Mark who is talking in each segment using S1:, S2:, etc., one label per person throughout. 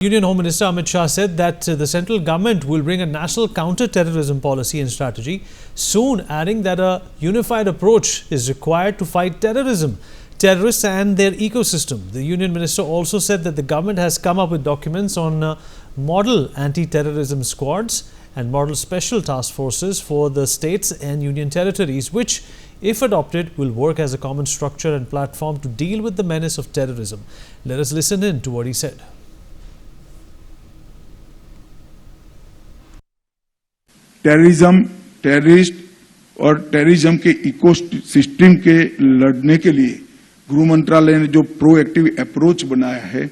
S1: Union Home Minister Amit Shah said that the central government will bring a national counter-terrorism policy and strategy soon, adding that a unified approach is required to fight terrorism, terrorists and their ecosystem. The Union Minister also said that the government has come up with documents on model anti-terrorism squads and model special task forces for the states and union territories, which, if adopted, will work as a common structure and platform to deal with the menace of terrorism. Let us listen in to what he said.
S2: Terrorist और terrorism के ecosystem के लड़ने के लिए गृह मंत्रालय ने जो प्रोएक्टिव अप्रोच बनाया है,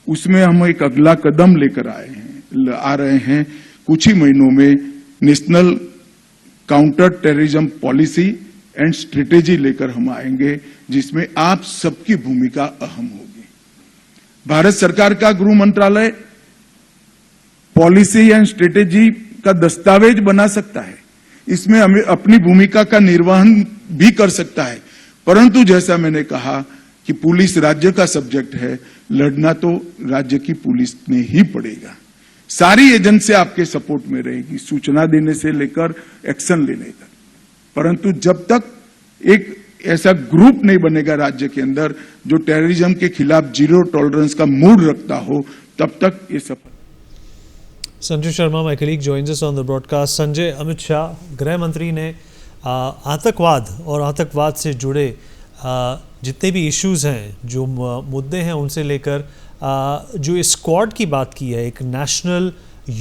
S2: उसमें हम एक अगला कदम लेकर आ रहे हैं। कुछ ही महीनों में national counter terrorism policy and strategy लेकर हम आएंगे, जिसमें आप सबकी भूमिका अहम होगी। भारत सरकार का गृह मंत्रालय पॉलिसी एंड स्ट्रेटेजी का दस्तावेज बना सकता है, इसमें हमें अपनी भूमिका का निर्वहन भी कर सकता है, परंतु जैसा मैंने कहा कि पुलिस राज्य का सब्जेक्ट है, लड़ना तो राज्य की पुलिस ने ही पड़ेगा। सारी एजेंसी आपके सपोर्ट में रहेगी, सूचना देने से लेकर एक्शन लेने तक। परंतु जब तक एक ऐसा ग्रुप नहीं बनेगा राज्य के अंदर जो टेररिज्म के खिलाफ जीरो टॉलरेंस का मूड रखता हो, तब तक ये सब।
S1: Sanjay Sharma, my colleague, joins us on the broadcast. Sanjay, Amit Shah गृह मंत्री ने आतंकवाद और आतंकवाद से जुड़े जितने भी इश्यूज हैं, जो मुद्दे हैं, उनसे लेकर जो इस स्क्वाड की बात की है, एक नेशनल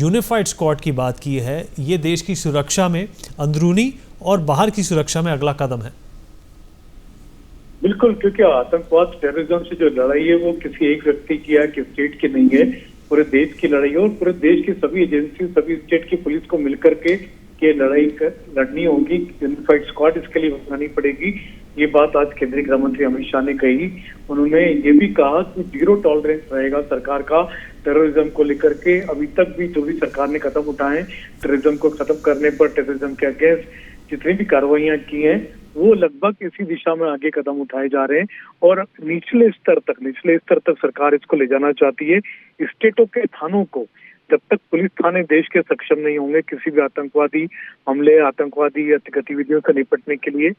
S1: यूनिफाइड स्क्वाड की बात की है, ये देश की सुरक्षा में, अंदरूनी और बाहर की सुरक्षा में अगला कदम है।
S3: बिल्कुल, क्योंकि आतंकवाद टेररिज्म से जो लड़ाई है वो किसी एक व्यक्ति की है कि स्टेट की नहीं है, पूरे देश की लड़ाई है और पूरे देश की सभी एजेंसी, सभी स्टेट की पुलिस को मिलकर के ये लड़ाई लड़नी होगी। यूनिफाइड स्क्वाड इसके लिए बनानी पड़ेगी। ये बात आज केंद्रीय गृह मंत्री अमित शाह ने कही। उन्होंने ये भी कहा कि जीरो टॉलरेंस रहेगा सरकार का टेररिज्म को लेकर के। अभी तक भी जो भी सरकार ने कदम उठाए टेररिज्म को खत्म करने पर, टेररिज्म के अगेंस्ट जितनी भी कार्रवाइयां की हैं, वो लगभग इसी दिशा में आगे कदम उठाए जा रहे हैं और निचले स्तर तक सरकार इसको ले जाना चाहती है। स्टेटों के थानों को, जब तक पुलिस थाने देश के सक्षम नहीं होंगे किसी भी आतंकवादी हमले, आतंकवादी गतिविधियों से निपटने के लिए,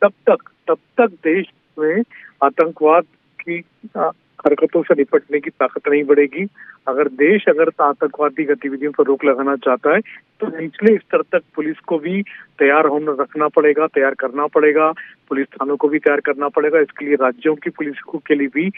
S3: तब तक देश में आतंकवाद की हरकतों से निपटने की ताकत नहीं बढ़ेगी। अगर देश आतंकवादी गतिविधियों पर रोक लगाना चाहता है तो निचले स्तर तक पुलिस को भी तैयार करना पड़ेगा, पुलिस थानों को भी तैयार करना पड़ेगा। इसके लिए राज्यों की पुलिस के लिए भी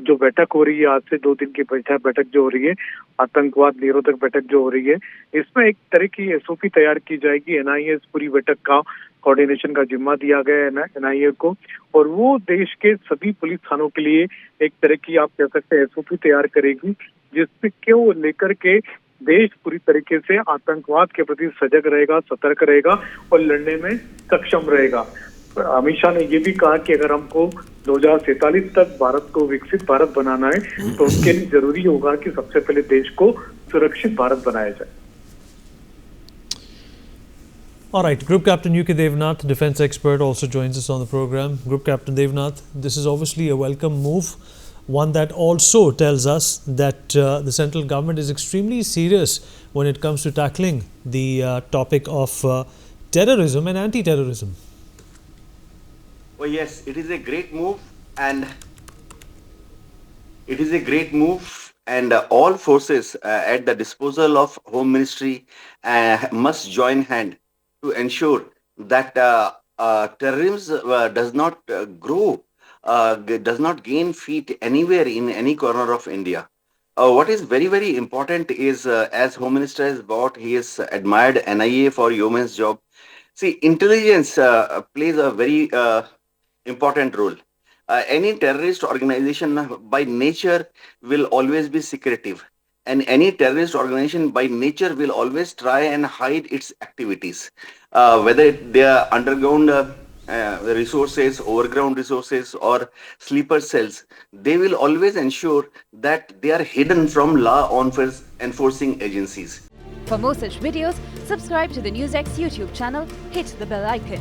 S3: जो बैठक हो रही है, आज से 2 दिन की बैठक जो हो रही है, आतंकवाद निरोधक बैठक जो हो रही है, इसमें एक तरह की एसओपी तैयार की जाएगी। एनआईए इस पूरी बैठक का कोऑर्डिनेशन का जिम्मा दिया गया है एनआईए को, और वो देश के सभी पुलिस थानों के लिए एक तरह की, आप कह सकते हैं, एसओपी तैयार करेगी, जिससे क्यों लेकर के देश पूरी तरीके से आतंकवाद के प्रति सजग रहेगा, सतर्क रहेगा और लड़ने में सक्षम रहेगा। अमित शाह ने ये भी कहा कि अगर हमको 2047 तक भारत को विकसित भारत बनाना है तो उसके लिए जरूरी होगा कि सबसे पहले देश को सुरक्षित भारत बनाया जाए।
S1: All right, Group Captain UK Devnath, defense expert, also joins us on the program. Group Captain Devnath, this is obviously a welcome move, one that also tells us that the central government is extremely serious when it comes to tackling the topic of terrorism and anti-terrorism.
S4: Oh yes, it is a great move, and all forces at the disposal of Home Ministry must join hand to ensure that terrorism does not grow, does not gain feet anywhere in any corner of India. What is very, very important is, as Home Minister has brought, he has admired NIA for yeoman's job. See, intelligence plays a very important role. Any terrorist organization by nature will always be secretive, and any terrorist organization by nature will always try and hide its activities, whether they are underground resources, overground resources, or sleeper cells. They will always ensure that they are hidden from law enforcing agencies.
S5: For more such videos, subscribe to the NewsX YouTube channel, hit the bell icon.